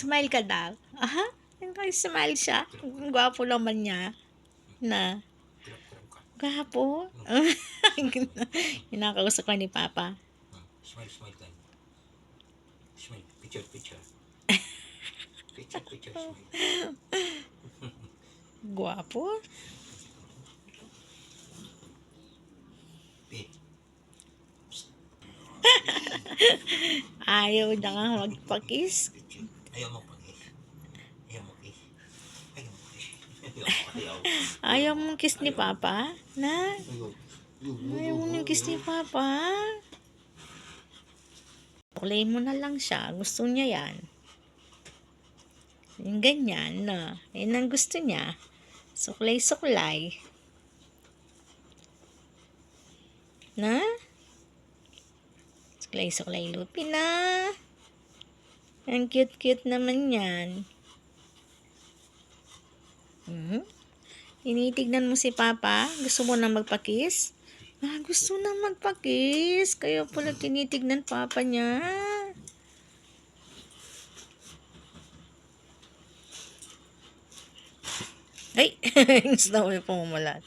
Smile ka daw. Aha, smile siya. Ang gwapo naman niya. Na, gwapo. Kinakausap ka ni Papa. Smile, smile tayo. Smile, picture, picture. Picture, picture, smile. Gwapo. Ayaw na nga magpa-kiss. Ayaw mo pag-kiss. Ayaw mo kiss. Ayaw mo kiss. Ayaw mong kiss ni Papa? Na? Ayaw mong kiss ni Papa? Suklay mo na lang siya. Gusto niya yan. Yung ganyan, no? Yan ang gusto niya. Suklay-suklay. Na? Suklay-suklay Lupi na. Ang cute-cute naman yan. Tinitignan mo si Papa? Gusto mo na magpa-kiss? Gusto na magpa-kiss. Kaya pala tinitignan Papa niya. Ay! Gusto mo yung pumulat.